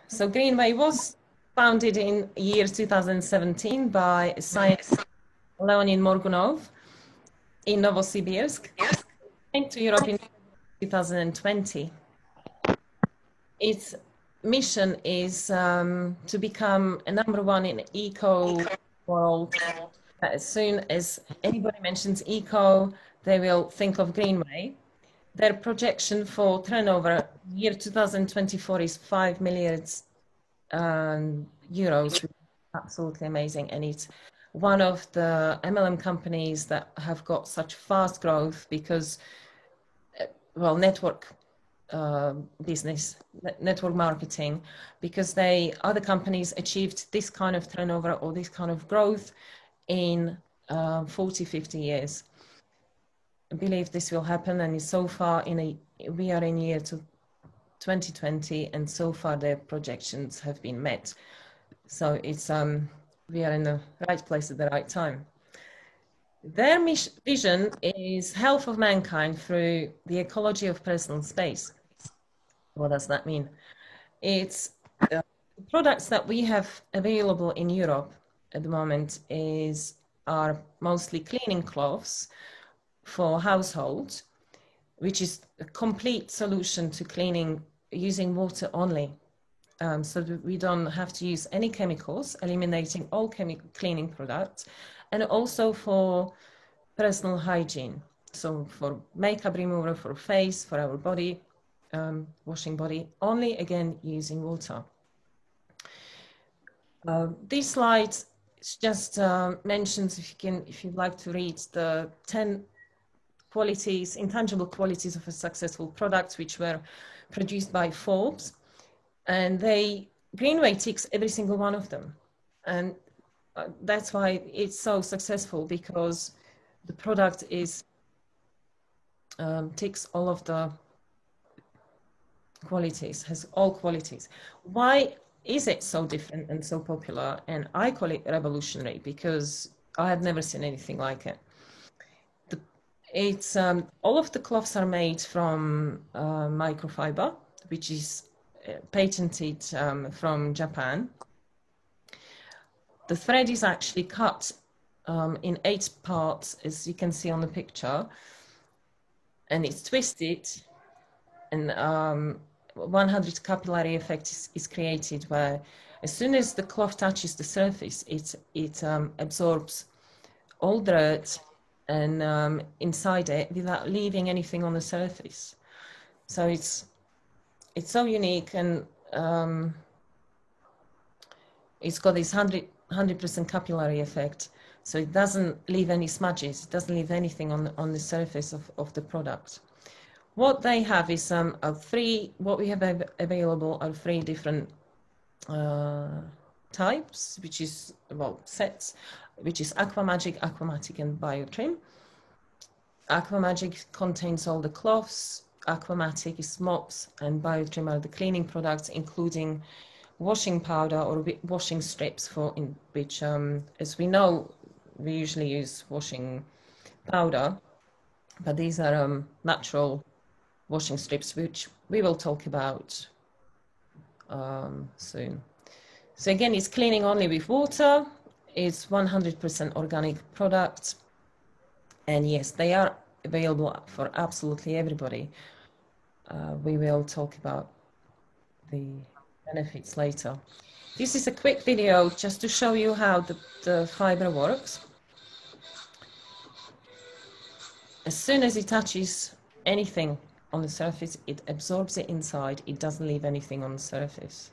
So Greenway was founded in year 2017 by scientist Leonid Morgunov in Novosibirsk. Came to Europe in 2020. Its mission is to become a #1 in eco world. As soon as anybody mentions eco, they will think of Greenway. Their projection for turnover year 2024 is 5 million euros. Absolutely amazing. And it's one of the MLM companies that have got such fast growth because, well, network business, network marketing, because other companies achieved this kind of turnover or this kind of growth in 40, 50 years. I believe this will happen, and so far we are in year 2020, and so far their projections have been met. So it's we are in the right place at the right time. Their vision is health of mankind through the ecology of personal space. What does that mean? It's the products that we have available in Europe at the moment are mostly cleaning cloths for households, which is a complete solution to cleaning using water only. So that we don't have to use any chemicals, eliminating all cleaning products, and also for personal hygiene. So for makeup remover, for face, for our body, washing body, only again using water. This slide just mentions, if you'd like to read, the 10 qualities, intangible qualities of a successful product, which were produced by Forbes. And Greenway ticks every single one of them. And that's why it's so successful, because the product ticks all of the qualities, has all qualities. Why is it so different and so popular? And I call it revolutionary because I have never seen anything like it. All of the cloths are made from microfiber, which is patented from Japan. The thread is actually cut in 8 parts, as you can see on the picture, and it's twisted, and 100 capillary effect is created, where as soon as the cloth touches the surface, it absorbs all dirt and inside it without leaving anything on the surface. So it's so unique, and it's got this 100% capillary effect, so it doesn't leave any smudges, it doesn't leave anything on the surface of the product. What they have is what we have available are 3 different types, which is, well, sets, which is Aquamagic, Aquamatic, and Biotrim. Aquamagic contains all the cloths, Aquamatic is mops, and Biotrim are the cleaning products, including washing powder or washing strips, which, as we know, we usually use washing powder, but these are natural washing strips, which we will talk about soon. So again, it's cleaning only with water. It's 100% organic products. And yes, they are available for absolutely everybody. We will talk about the benefits later. This is a quick video just to show you how the fiber works. As soon as it touches anything on the surface, it absorbs it inside. It doesn't leave anything on the surface.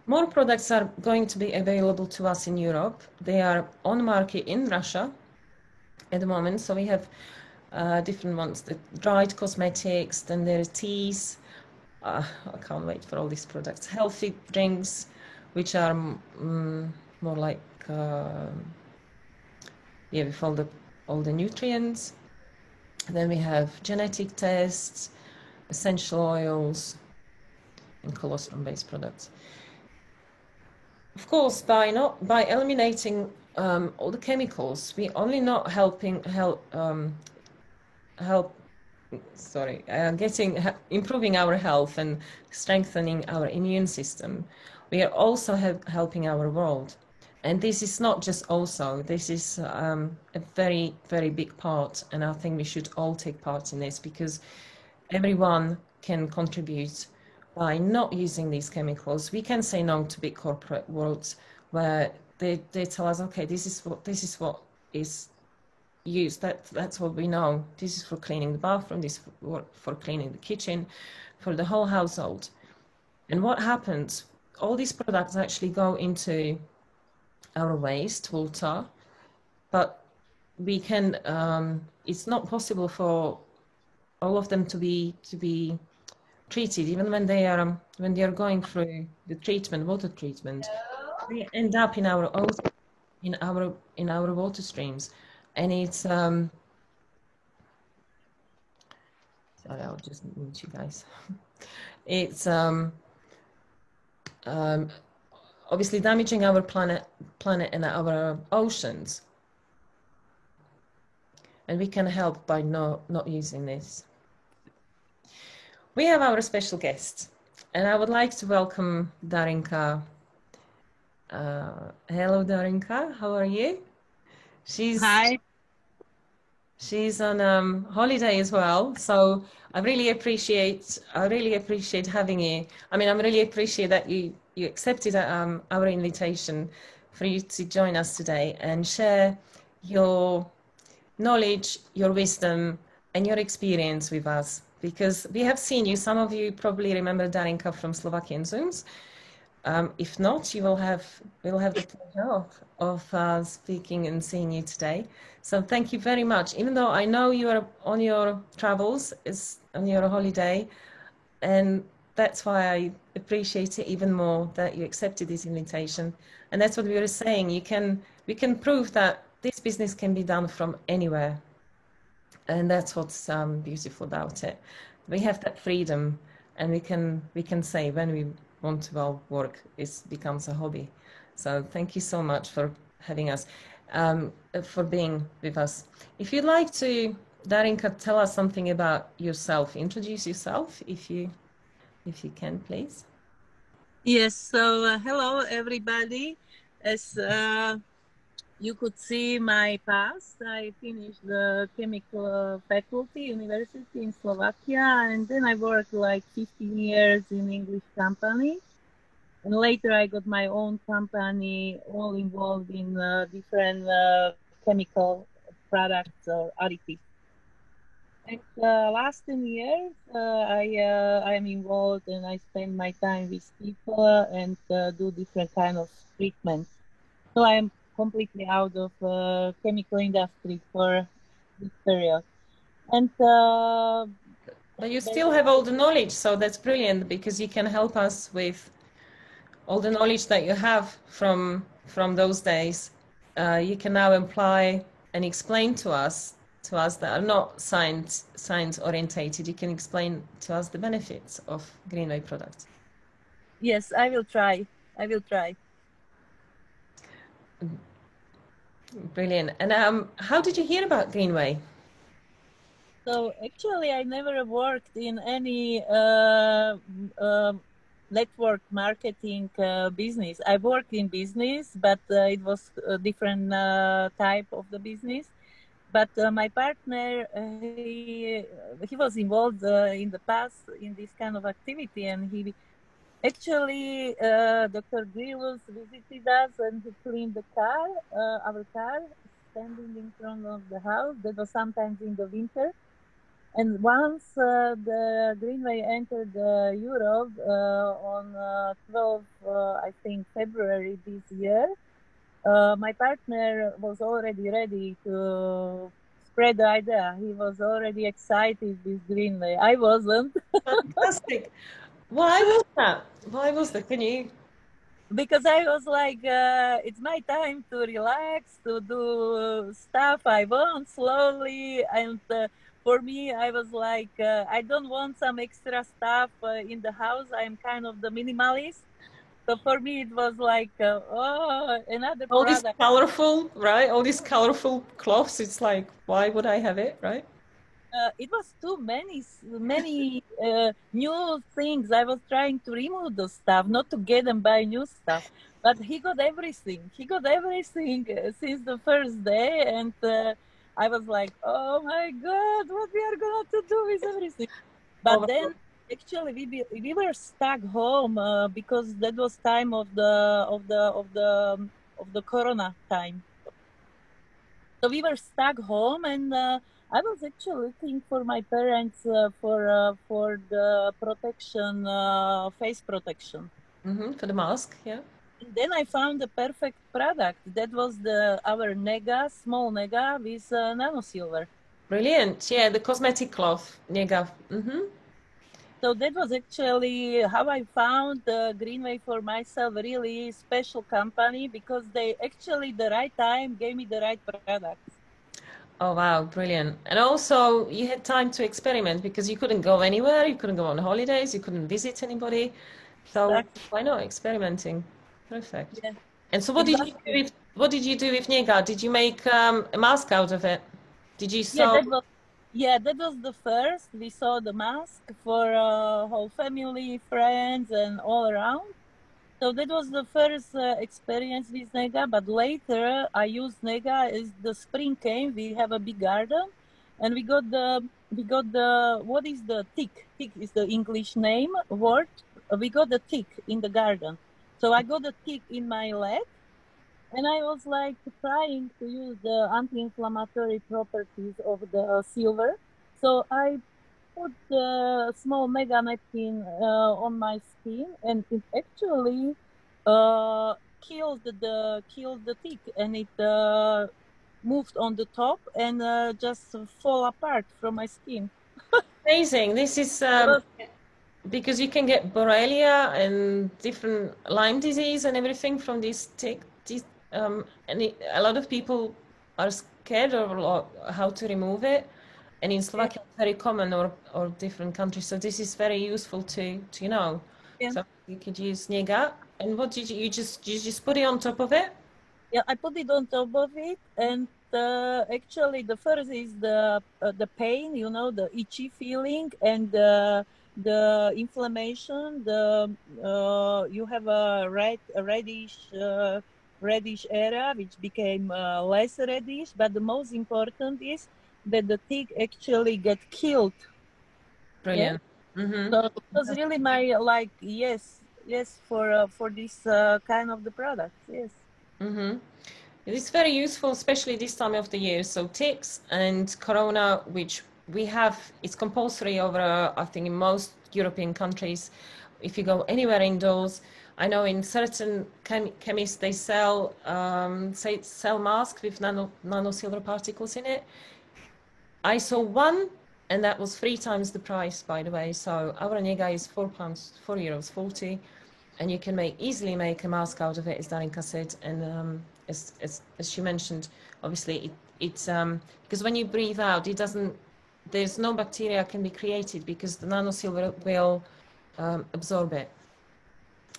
More products are going to be available to us in Europe. They are on market in Russia at the moment. So we have different ones, the dried cosmetics, then there are teas. I can't wait for all these products. Healthy drinks, which are more like, with all the nutrients. Then we have genetic tests, essential oils, and colostrum-based products. Of course, by eliminating all the chemicals, we only not help improving our health and strengthening our immune system, we are also helping our world. And this is not just also, this is a very, very big part. And I think we should all take part in this, because everyone can contribute by not using these chemicals. We can say no to big corporate worlds where they tell us, okay, this is what is used. That's what we know. This is for cleaning the bathroom, this is for cleaning the kitchen, for the whole household. And what happens? All these products actually go into our water, but we can. It's not possible for all of them to be treated, even when they are going through the treatment, water treatment. They end up in our water streams, and it's sorry, I'll just mute you guys. It's obviously damaging our planet and our oceans, and we can help by not using this. We have our special guest, and I would like to welcome Darinka. Hello, Darinka. How are you? Hi. She's on holiday as well, so I really appreciate having you. I mean, I really appreciate that you accepted our invitation for you to join us today and share your knowledge, your wisdom, and your experience with us. Because we have seen you. Some of you probably remember Darinka from Slovakian Zooms. If not, we'll have the pleasure of speaking and seeing you today. So thank you very much. Even though I know you are on your travels, is on your holiday, and that's why I appreciate it even more that you accepted this invitation. And that's what we were saying. We can prove that this business can be done from anywhere, and that's what's beautiful about it. We have that freedom, and we can say when we want to, well, work becomes a hobby. So thank you so much for having us, for being with us. If you'd like to, Darinka, tell us something about yourself. Introduce yourself, if you can, please. Yes. So hello, everybody. As you could see my past, I finished the chemical faculty university in Slovakia, and then I worked like 15 years in English company. And later I got my own company, all involved in different chemical products or additives. And last 10 years, I am involved and I spend my time with people and do different kind of treatments. So I am completely out of chemical industry for this period. And but you still have all the knowledge, so that's brilliant, because you can help us with all the knowledge that you have from those days. You can now apply and explain to us that are not science orientated. You can explain to us the benefits of Greenway products. Yes, I will try. Brilliant. And how did you hear about Greenway? So actually, I never worked in any network marketing business. I worked in business, but it was a different type of the business. But my partner, he was involved in the past in this kind of activity, and he actually, Dr. Grills visited us and he cleaned the car, our car, standing in front of the house. That was sometimes in the winter. And once the Greenway entered Europe on 12, I think, February this year, my partner was already ready to spread the idea. He was already excited with Greenway. I wasn't. Fantastic. Why was that? Can you? Because I was like, it's my time to relax, to do stuff I want slowly. And for me, I was like, I don't want some extra stuff in the house. I'm kind of the minimalist. So for me, it was like, another all product. This colorful, right? All these colorful cloths. It's like, why would I have it, right? it was too many new things. I was trying to remove the stuff, not to get and buy new stuff. But he got everything. He got everything since the first day, and I was like, "Oh my God, what we are going to do with everything?" But Oh, then, actually, we were stuck home because that was time of the Corona time. So we were stuck home, and I was actually looking for my parents for the protection, face protection. for the mask, yeah. And then I found the perfect product. That was our Nega, small Nega with nano silver. Brilliant. Yeah, the cosmetic cloth, Niega. So that was actually how I found Greenway for myself, a really special company, because they actually the right time gave me the right products. Oh, wow, brilliant. And also, you had time to experiment because you couldn't go anywhere, you couldn't go on holidays, you couldn't visit anybody. So Exactly. why not experimenting? Perfect. Yeah, And so exactly. what did you do with Niega? Did you make a mask out of it? Did you Yeah, sew? that was the first. We saw the mask for whole family, friends, and all around. So that was the first experience with Nega. But later, I used Nega as the spring came. We have a big garden, and we got the what is the tick? Tick is the English name word. We got the tick in the garden. So I got the tick in my leg, and I was like trying to use the anti-inflammatory properties of the silver. So I put the small mega napkin on my skin, and it actually killed the tick, and it moved on the top and just fall apart from my skin. Amazing. This is It was, because you can get Borrelia and different Lyme disease and everything from this tick. A lot of people are scared of how to remove it. And in yeah, Slovakia, it's very common or different countries. So this is very useful to know. yeah. So you could use Niega. And what did you just put it on top of it? Yeah, I put it on top of it, and actually, the first is the pain, the itchy feeling, and the inflammation. You have a reddish area, which became less reddish. But the most important is that the tick actually get killed. Yeah. Brilliant. Mm-hmm. So it was really my like yes for this kind of the product. Yes. Mm-hmm. It is very useful, especially this time of the year. So ticks and corona, which we have, it's compulsory over, I think, in most European countries. If you go anywhere indoors, I know in certain chemists they sell masks with nano silver particles in it. I saw one, and that was 3 times the price, by the way. So our Niega is £4, €4.40, and you can easily make a mask out of it, as Darinka said. And as she mentioned, obviously it's because when you breathe out, it doesn't. There's no bacteria can be created because the nanosilver will absorb it.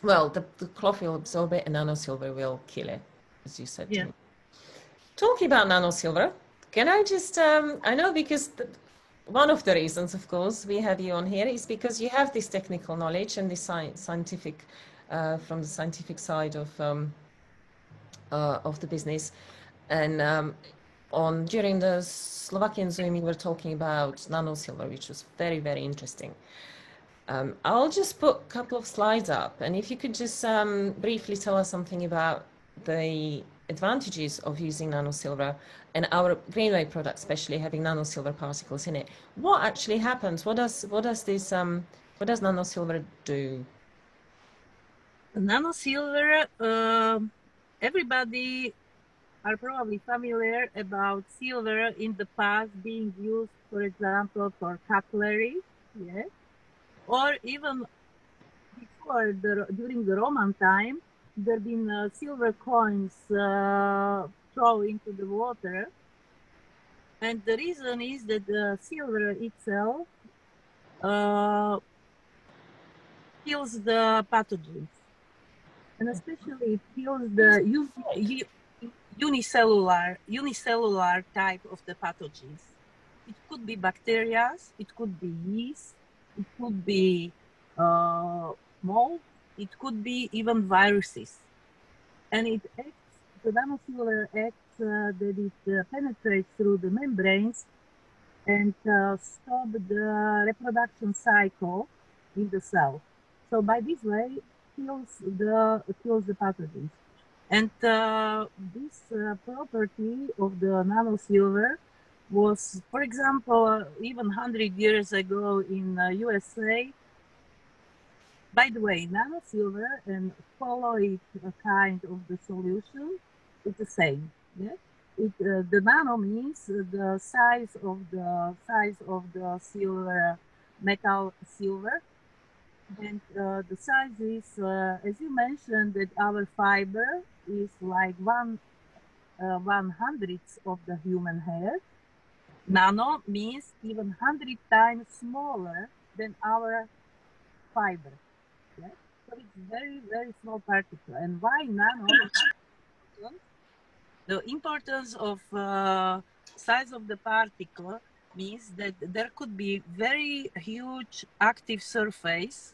Well, the cloth will absorb it, and nanosilver will kill it, as you said to Yeah. me. Talking about nanosilver, can I just, I know because one of the reasons, of course, we have you on here is because you have this technical knowledge and this scientific, from the scientific side of the business. And during the Slovakian Zoom, you were talking about nanosilver, which was very, very interesting. I'll just put a couple of slides up, and if you could just briefly tell us something about the advantages of using nanosilver and our Greenway product, especially having nanosilver particles in it. What actually happens? What does nanosilver do? Nanosilver, everybody are probably familiar about silver in the past being used, for example, for cutlery, yes, or even during the Roman time, there been silver coins thrown into the water, and the reason is that the silver itself uh, kills the pathogens, and especially it kills the unicellular type of the pathogens. It could be bacteria, it could be yeast, it could be mold, it could be even viruses. And it acts, the nanosilver acts that it penetrates through the membranes and stop the reproduction cycle in the cell. So by this way, kills the pathogens. And this property of the nanosilver was, for example, even 100 years ago in USA. By the way, nanosilver and colloid kind of the solution is the same. Yeah? The nano means the size of the silver, metal silver, and the size is, as you mentioned, that our fiber is like 1/100th of the human hair. Nano means even 100 times smaller than our fiber. Yeah? So it's very, very small particle. And why nano? The importance of size of the particle means that there could be very huge active surface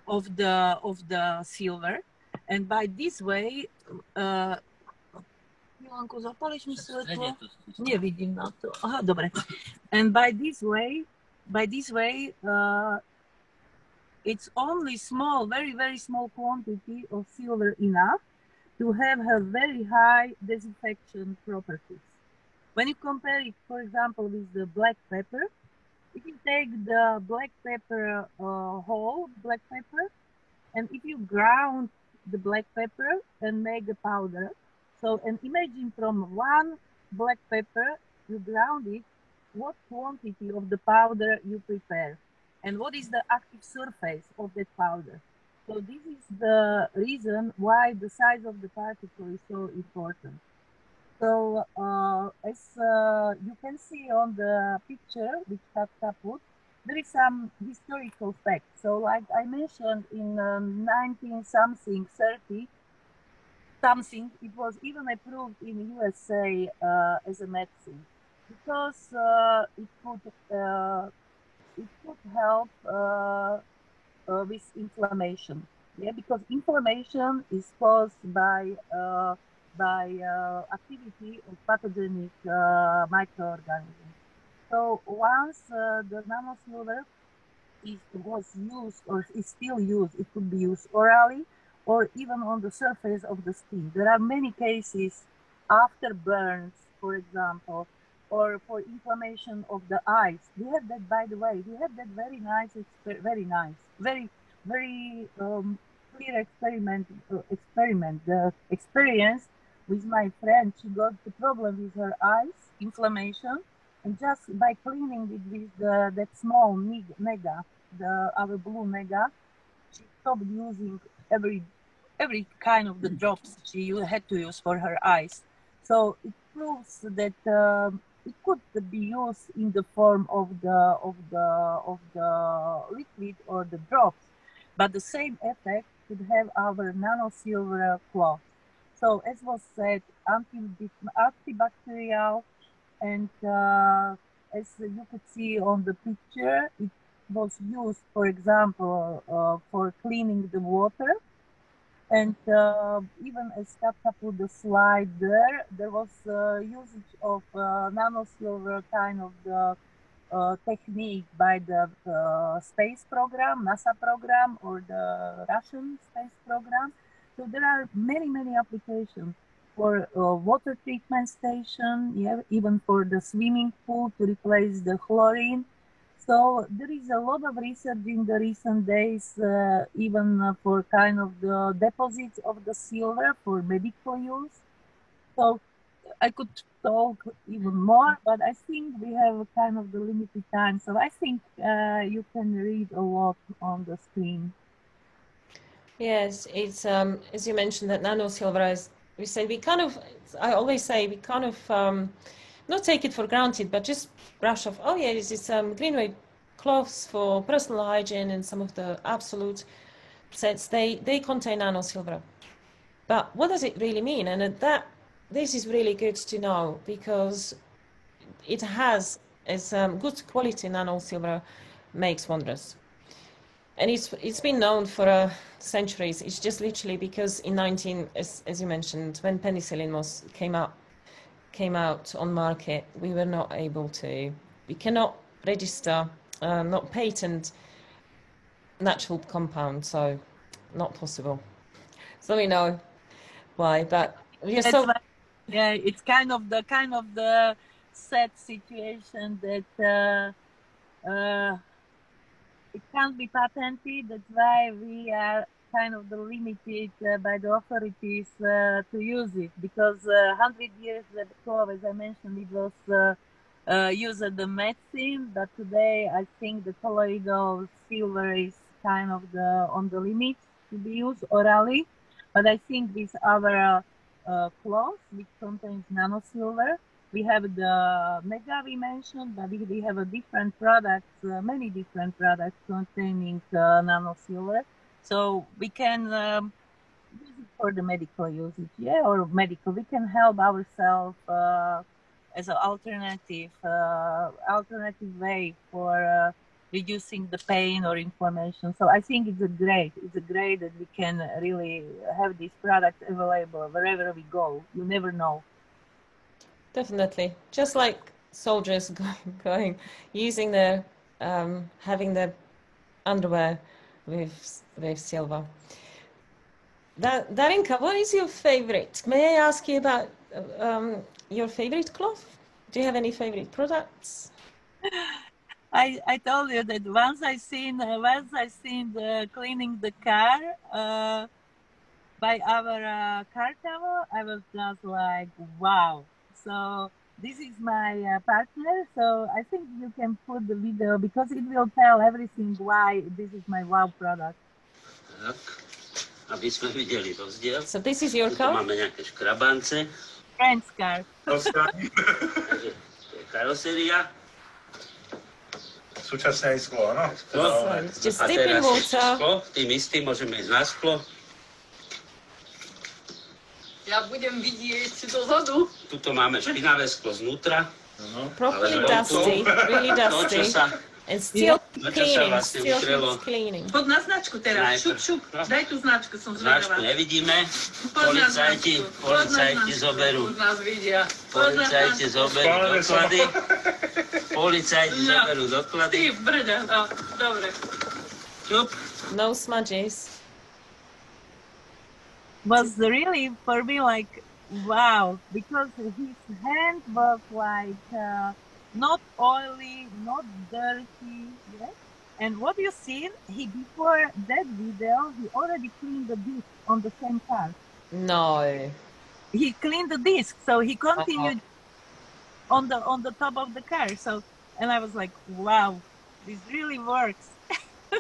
of the silver, and by this way Milanko, zapališ mi svetlo? Nevidím na to. Aha, dobre. And by this way, it's only small, very, very small quantity of silver enough to have a very high disinfection properties. When you compare it, for example, with the black pepper, if you take the black pepper, whole black pepper, and if you ground the black pepper and make a powder, so and imagine from one black pepper, you ground it, what quantity of the powder you prepare, and what is the active surface of that powder. So this is the reason why the size of the particle is so important. So as you can see on the picture which Katka put, there is some historical facts. So like I mentioned, in 19-something, 30 something, it was even approved in USA as a medicine because it could help with inflammation. Yeah, because inflammation is caused by activity of pathogenic microorganisms. So once the nanosilver was used or is still used, it could be used orally or even on the surface of the skin. There are many cases after burns, for example, or for inflammation of the eyes. We have that, by the way, we have that very clear experiment. The experience with my friend, she got the problem with her eyes, inflammation, and just by cleaning it with that small Nega, our blue Nega, she stopped using every kind of the drops she had to use for her eyes. So it proves that it could be used in the form of the liquid or the drops, but the same effect could have our nanosilver cloth. So as was said, antibacterial, and as you could see on the picture, it was used, for example, for cleaning the water. And even as Katka put the slide there was usage of nanosilver kind of the technique by the space program, NASA program, or the Russian space program. So there are many, many applications for water treatment station, yeah, even for the swimming pool to replace the chlorine. So there is a lot of research in the recent days, even for kind of the deposits of the silver for medical use. So I could talk even more, but I think we have kind of the limited time. So I think you can read a lot on the screen. Yes, it's as you mentioned that nanosilver, as we say, I always say we kind of not take it for granted, but just brush off. Oh yeah, it's Greenway cloths for personal hygiene and some of the absolute sets. They contain nanosilver, but what does it really mean? And this is really good to know because it has As good quality nano silver makes wonders. And it's been known for centuries. It's just literally because in as you mentioned, when penicillin came out on market, we were not able to. We cannot register, not patent natural compound, so not possible. So we know why, but we are That's so. why, yeah, it's kind of the sad situation that it can't be patented. That's why we are kind of limited by the authorities to use it, because 100 years ago, as I mentioned, it was used as a medicine, but today I think the colloidal silver is kind of on the limit to be used orally. But I think with our cloth, which contains nano silver, we have the mega we mentioned, but we have a different products, many different products containing nano silver. So we can use it for the medical usage, yeah, or medical. We can help ourselves as an alternative way for reducing the pain or inflammation. So I think it's great that we can really have this product available wherever we go. You never know. Definitely, just like soldiers going using their having their underwear with silver. Darinka, what is your favorite? May I ask you about your favorite cloth? Do you have any favorite products? I told you that once I seen the cleaning the car by our car towel, I was just like, wow. So this is my partner. So I think you can put the video because it will tell everything why this is my wow product. Tak, aby sme videli rozdiel. So this is your car? Máme nejaké škrabance. Friend's car. Takže to je karoséria. Súčasne aj sklo, áno? Just A dip in teraz water. sklo, tým istým môžeme ísť na sklo. Ja budem vidieť dozadu. Tuto máme špinavé sklo znútra. Properly Ale dusty, really To, čo dusty. sa, And still to, čo sa cleaning, vlastne still utrelo, cleaning. Pod na značku teraz. Najprv. Šup. Daj tú značku, som značku zvedavá. nevidíme. Pod na Policajti značku. zoberú. Už nás vidia. Policajti zoberú doklady. Policajti zoberú doklady. Ty brďa, no, dobre. Čup. No smudges. Was really for me like wow, because his hand was like not oily, not dirty, yes. And what you see, he before that video, he already cleaned the disc on the same car. No. He cleaned the disc, so he continued on the top of the car. So, and I was like, wow, this really works.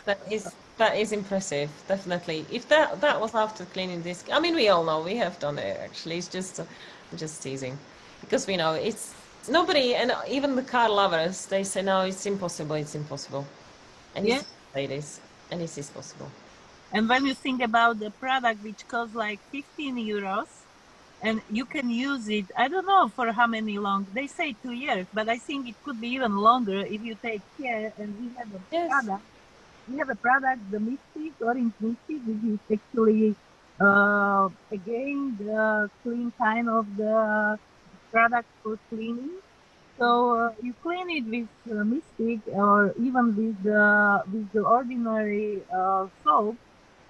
That is impressive, definitely. If that was after cleaning this, I mean, we all know we have done it. Actually, it's just teasing, because we know it's nobody, and even the car lovers, they say no, it's impossible, and Yeah. it is, and it is possible. And when you think about the product, which costs like 15 euros, and you can use it, I don't know for how many long. They say 2 years, but I think it could be even longer if you take care. And we have a Yes. product. We have a product, the Mystic, Orange Mystic, which is actually again the clean kind of the product for cleaning. So you clean it with Mystic or even with the ordinary soap,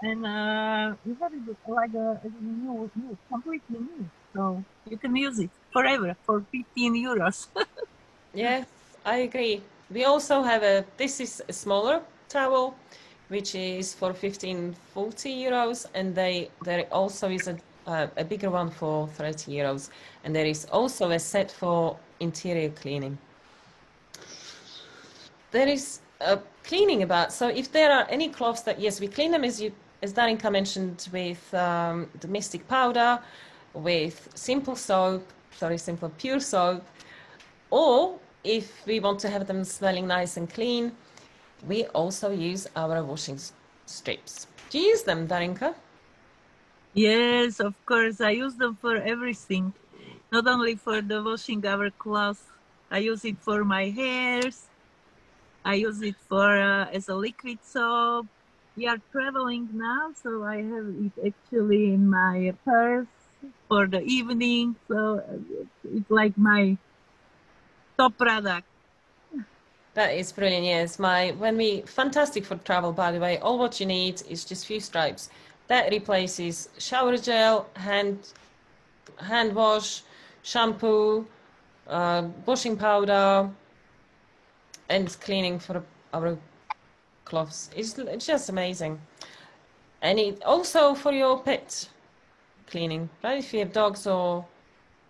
and you have it like a new, completely new. So you can use it forever for 15 euros. Yes, I agree. We also have this is a smaller towel, which is for 15-40 euros, and there also is a bigger one for 30 euros, and there is also a set for interior cleaning. There is a cleaning about, so if there are any cloths that, yes, we clean them as Darinka mentioned, with the Mystic powder, with simple pure soap, or if we want to have them smelling nice and clean, we also use our washing strips. Do you use them, Darinka? Yes, of course. I use them for everything, not only for the washing our clothes. I use it for my hairs. I use it for as a liquid soap. We are traveling now, so I have it actually in my purse for the evening. So it's like my top product. That is brilliant. Yes, fantastic for travel, by the way. All what you need is just few stripes. That replaces shower gel, hand wash, shampoo, washing powder, and cleaning for our clothes. It's just amazing. And it also for your pet cleaning, right? If you have dogs or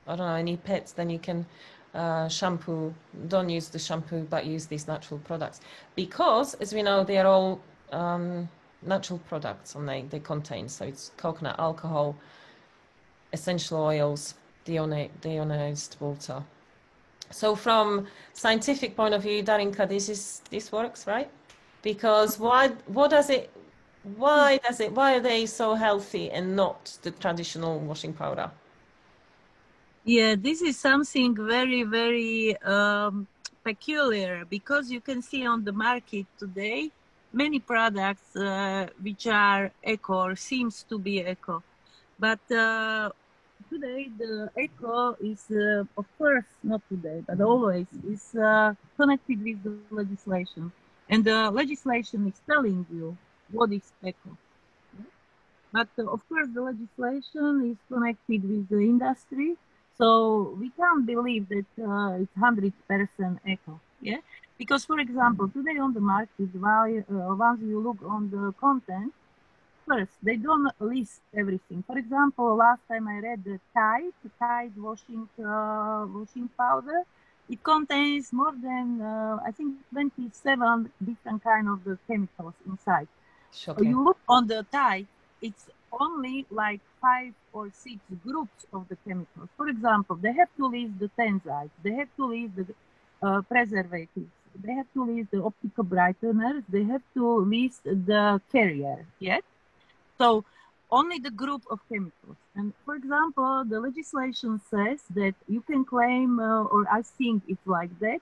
I don't know any pets, then you can shampoo. Don't use the shampoo, but use these natural products because, as we know, they are all natural products, and they contain. So it's coconut alcohol, essential oils, deionized water. So from scientific point of view, Darinka, this works, right? Because why are they so healthy and not the traditional washing powder? Yeah, this is something very, very peculiar because you can see on the market today many products which are eco or seems to be eco. But today the eco is, of course, not today, but always is connected with the legislation. And the legislation is telling you what is eco. But of course, the legislation is connected with the industry, so we can't believe that it's 100% eco. Yeah, because for example, today on the market, once you look on the content, first they don't list everything. For example, last time I read the Tide washing powder. It contains more than I think 27 different kind of the chemicals inside. Shocking. You look on the Tide, it's only like 5 or 6 groups of the chemicals. For example, they have to list the tensides, they have to list the preservatives, they have to list the optical brighteners, they have to list the carrier. Yes. So only the group of chemicals. And for example, the legislation says that you can claim, or I think it's like that,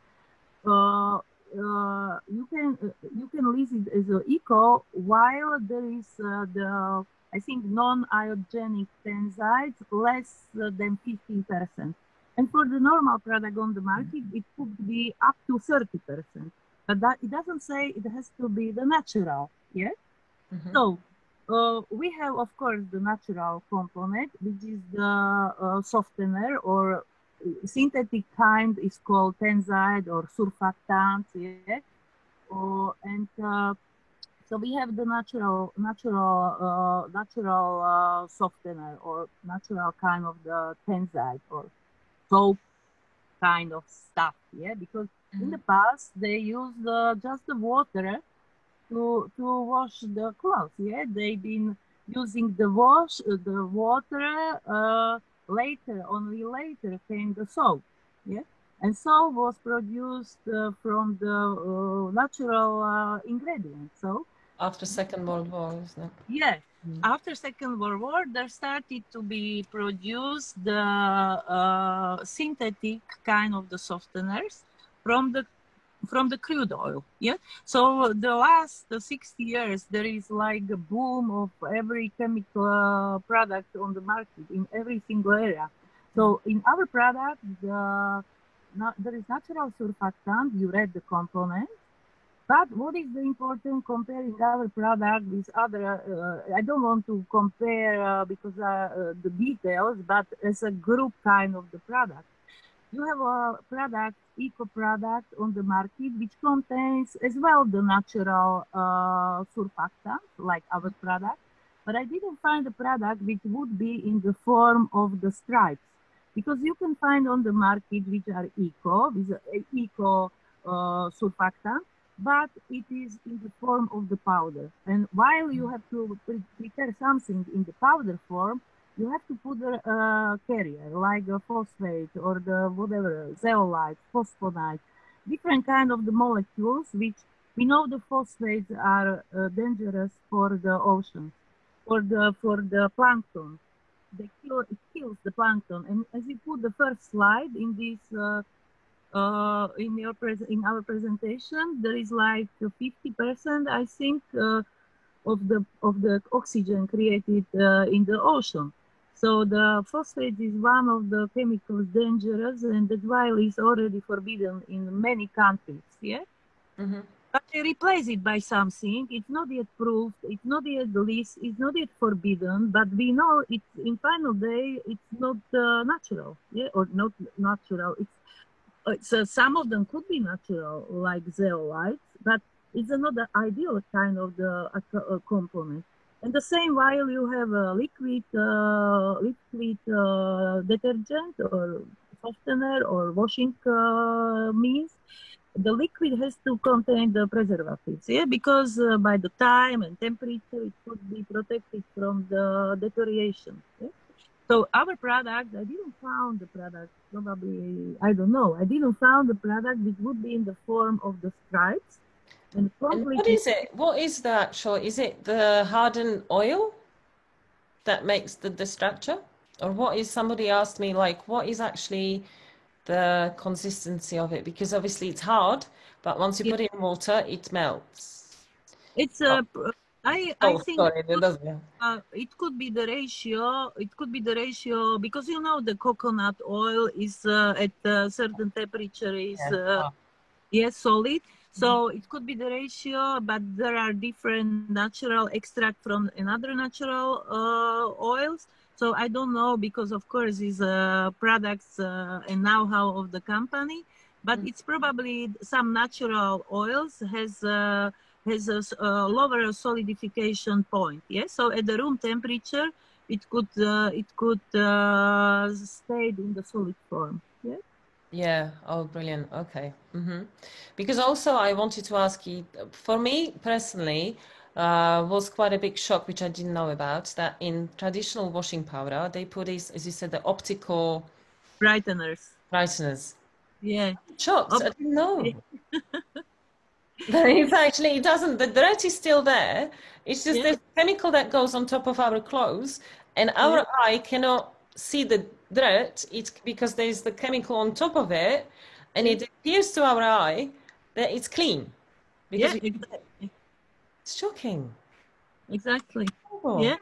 you can list it as an eco while there is the I think non-iodinic tensides less than 15%. And for the normal product on the market, it could be up to 30%. But that it doesn't say it has to be the natural. Yeah. Mm-hmm. So we have, of course, the natural component, which is the softener or synthetic kind is called tenside or surfactant. Yeah. And so we have the natural softener or natural kind of the tenside or soap kind of stuff. Yeah, because in the past they used just the water to wash the clothes. Yeah, they've been using the water. Only later came the soap. Yeah, and soap was produced from the natural ingredients. So after Second World War, isn't it? yeah. After Second World War, there started to be produced the synthetic kind of the softeners from the crude oil. Yeah. So the last 60 years, there is like a boom of every chemical product on the market in every single area. So in our product, there is natural surfactant. You read the components. But what is the important comparing our product with other? I don't want to compare because the details, but as a group kind of the product. You have a product, eco product on the market, which contains as well the natural surfactant, like our product. But I didn't find a product which would be in the form of the stripes. Because you can find on the market which are eco, with eco surfactant, but it is in the form of the powder. And while you have to prepare something in the powder form, you have to put a carrier like a phosphate or the whatever, zeolite, phosphonite, different kind of the molecules, which we know the phosphates are dangerous for the oceans, for the plankton. It kills the plankton. And as you put the first slide in this in our presentation, there is like 50%, I think, of the oxygen created in the ocean. So the phosphate is one of the chemicals dangerous, and that's why it's already forbidden in many countries. Yeah. Mm-hmm. But they replace it by something. It's not yet proved. It's not yet least. It's not yet forbidden. But we know it's in final day. It's not natural. Yeah, or not natural. It's some of them could be natural, like zeolites, but it's another ideal kind of the component. And the same while you have a liquid detergent or softener or washing means, the liquid has to contain the preservatives, yeah, because by the time and temperature it could be protected from the deterioration. Yeah? So our product, I didn't found the product, probably, I don't know, I didn't found the product which would be in the form of the stripes. And what is it? What is the actual, is it the hardened oil that makes the structure? Or what is, somebody asked me, like, what is actually the consistency of it? Because obviously it's hard, but once you put it in water, it melts. It's I think sorry, it could be the ratio. It could be the ratio because you know the coconut oil is at a certain temperature is solid. So it could be the ratio, but there are different natural extract from another natural oils. So I don't know because of course is products and know-how of the company, but it's probably some natural oils has a lower solidification point. Yes, so at the room temperature, it could stay in the solid form. Yeah. Yeah. Oh, brilliant. Okay. Mm-hmm. Because also I wanted to ask you, for me personally, was quite a big shock, which I didn't know about, that in traditional washing powder, they put this, as you said, the optical brighteners. Yeah. Shocked. I didn't know. It's actually, it doesn't, the dirt is still there. It's just the chemical that goes on top of our clothes, and our eye cannot see the dirt. It's because there's the chemical on top of it, and it appears to our eye that it's clean. Because exactly. It's shocking. Exactly. Oh. Yeah.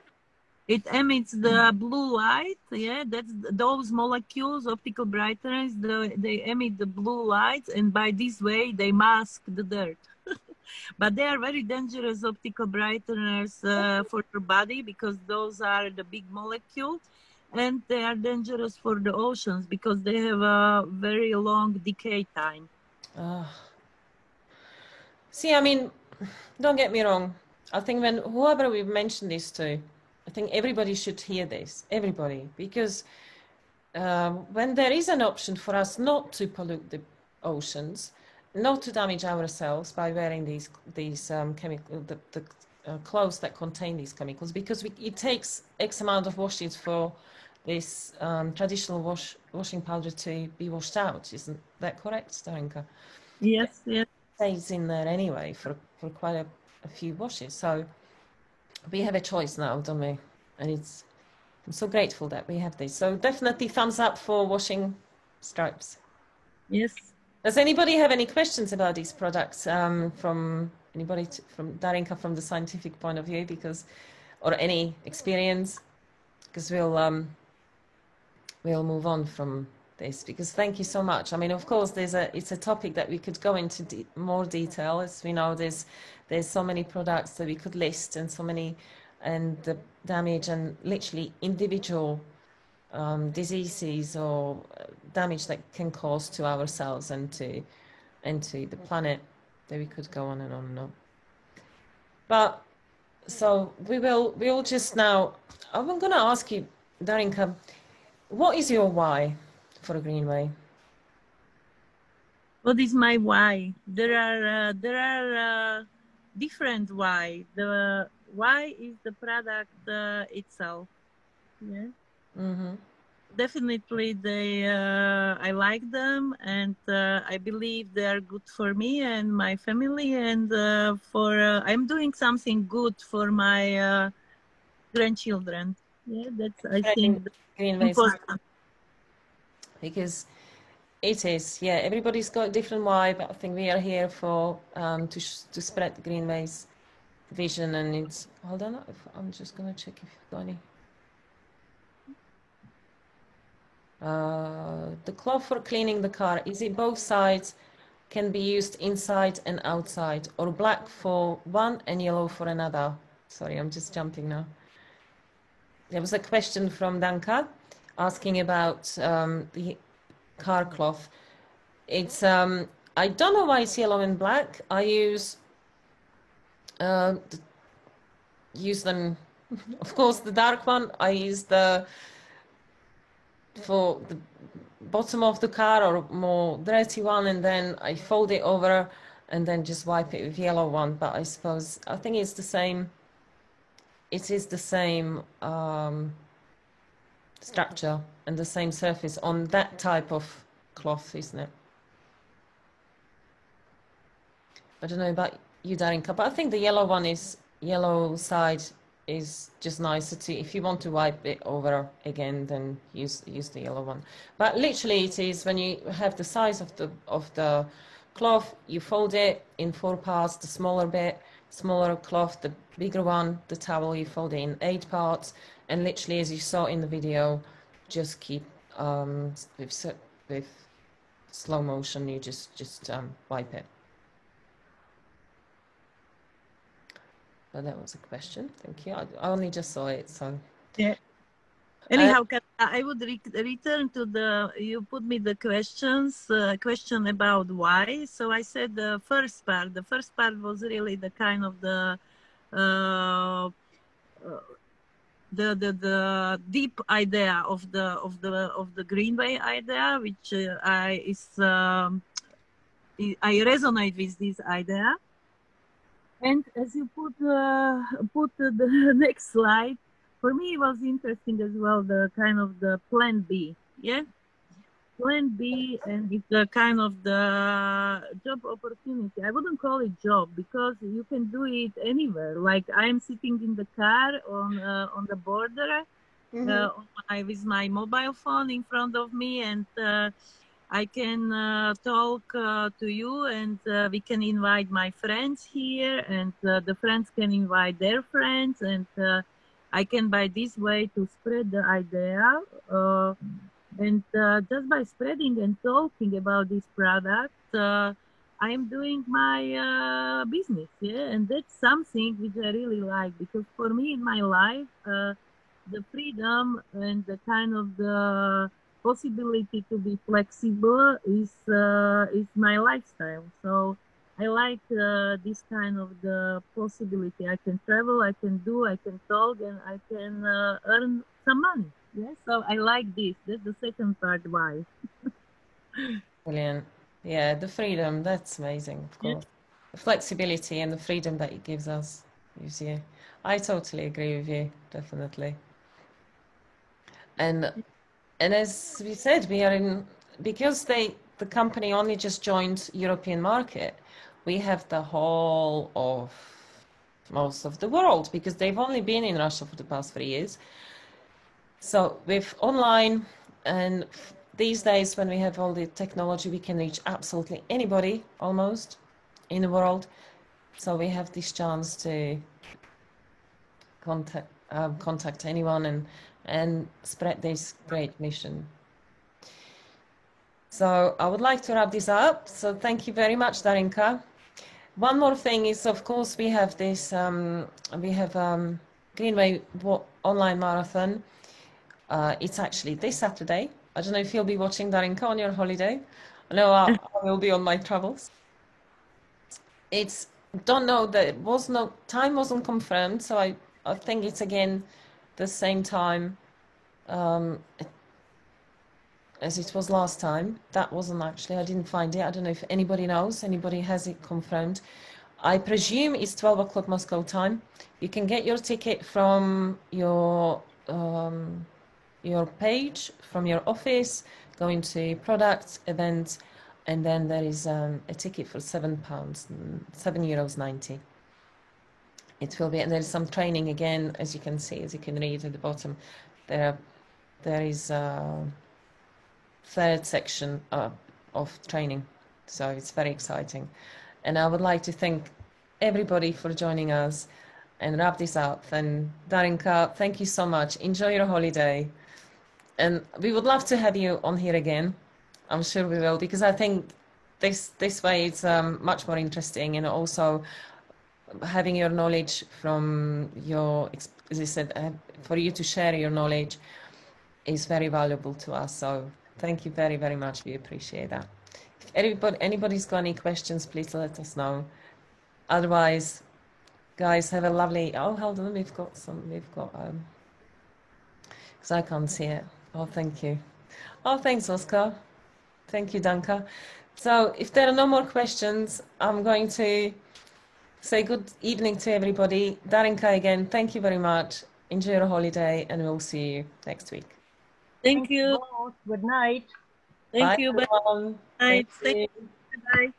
It emits the blue light. Yeah, that's those molecules, optical brighteners. They emit the blue light, and by this way they mask the dirt. But they are very dangerous optical brighteners for your body because those are the big molecules, and they are dangerous for the oceans because they have a very long decay time. See, I mean, don't get me wrong. I think when whoever we've mentioned this to, I think everybody should hear this, everybody, because when there is an option for us not to pollute the oceans, not to damage ourselves by wearing these chemical, the clothes that contain these chemicals, because it takes X amount of washes for this traditional washing powder to be washed out. Isn't that correct, Darinka? Yes, yes. Stays in there anyway for quite a few washes. So we have a choice now, don't we? And I'm so grateful that we have this. So definitely thumbs up for washing stripes. Yes. Does anybody have any questions about these products from anybody, from Darinka, from the scientific point of view, or any experience? Because we'll move on from this, because thank you so much. I mean, of course, it's a topic that we could go into more detail. As we know, there's so many products that we could list, and so many, and the damage and literally individual diseases or damage that can cause to ourselves and to the planet, that we could go on and on and on. But so we'll just now, I'm going to ask you, Darinka, what is your why for Greenway? What is my why? There are different why. The why is the product itself. Yeah. Mm-hmm. Definitely, I like them, and I believe they are good for me and my family, and I'm doing something good for my grandchildren. Yeah, that's I think important. Because It is, yeah. Everybody's got a different vibe. I think we are here for to spread the Greenway's vision, and it's. Hold on, I'm just gonna check if you've got any. The cloth for cleaning the car, is it both sides? Can be used inside and outside, or black for one and yellow for another? Sorry, I'm just jumping now. There was a question from Danka asking about the car cloth. It's I don't know why it's yellow and black. I use them, of course, the dark one. I use for the bottom of the car, or more dirty one, and then I fold it over and then just wipe it with yellow one. But I think it's the same. It is the same structure and the same surface on that type of cloth, isn't it? I don't know about you, Darinka, but I think the yellow side is just nicer to, if you want to wipe it over again, then use the yellow one. But literally it is, when you have the size of the cloth, you fold it in 4 parts, the smaller cloth, the bigger one, the towel, you fold it in 8 parts, and literally, as you saw in the video, just keep with slow motion, you just wipe it. But that was a question. Thank you. I only just saw it, so. Yeah. Anyhow, I would return to you put me the question about why. So I said the first part. The first part was really the kind of the deep idea of the Greenway idea, which I resonate with this idea. And as you put the next slide, for me it was interesting as well, the kind of the plan B, yeah? Plan B, and it's the kind of the job opportunity. I wouldn't call it job, because you can do it anywhere. Like I'm sitting in the car on the border, with my mobile phone in front of me, and I can talk to you, and we can invite my friends here, and the friends can invite their friends, and I can by this way to spread the idea, and just by spreading and talking about this product, I am doing my business, yeah, and that's something which I really like, because for me in my life, the freedom and the kind of the possibility to be flexible is my lifestyle. So I like this kind of the possibility. I can travel, I can talk, and I can earn some money. Yeah, so I like this. That's the second part why. Brilliant. Yeah, the freedom, that's amazing, of course. Yeah. The flexibility and the freedom that it gives us, gives you. I totally agree with you, definitely. And as we said, we are because the company only just joined European market, we have the whole of most of the world, because they've only been in Russia for the past 3 years. So with online, and these days when we have all the technology, we can reach absolutely anybody almost in the world. So we have this chance to contact anyone and spread this great mission. So I would like to wrap this up. So thank you very much, Darinka. One more thing is, of course, we have this, Greenway online marathon. It's actually this Saturday. I don't know if you'll be watching, Darinka, on your holiday. I know I will be on my travels. Don't know, that time wasn't confirmed, so I think it's again the same time as it was last time. That wasn't actually, I didn't find it. I don't know if anybody knows, anybody has it confirmed. I presume it's 12 o'clock Moscow time. You can get your ticket from your page, from your office, go into products, events, and then there is a ticket for £7, €7.90. It will be, and there's some training again, as you can see, as you can read at the bottom. There is a third section, of training. So it's very exciting. And I would like to thank everybody for joining us and wrap this up. And Darinka, thank you so much. Enjoy your holiday. And we would love to have you on here again. I'm sure we will, because I think this way it's much more interesting, and also having your knowledge from your, as I said, for you to share your knowledge is very valuable to us. So thank you very, very much. We appreciate that. If anybody's got any questions, please let us know. Otherwise, guys, have a lovely, oh, hold on, we've got, because I can't see it. Oh, thank you. Oh, thanks, Oscar. Thank you, Danka. So if there are no more questions, I'm going to say good evening to everybody. Darinka, again, thank you very much. Enjoy your holiday, and we'll see you next week. Thank you. Both. Good night. Thank Bye, you. Bye. everyone. Thank Thank you. you. Bye.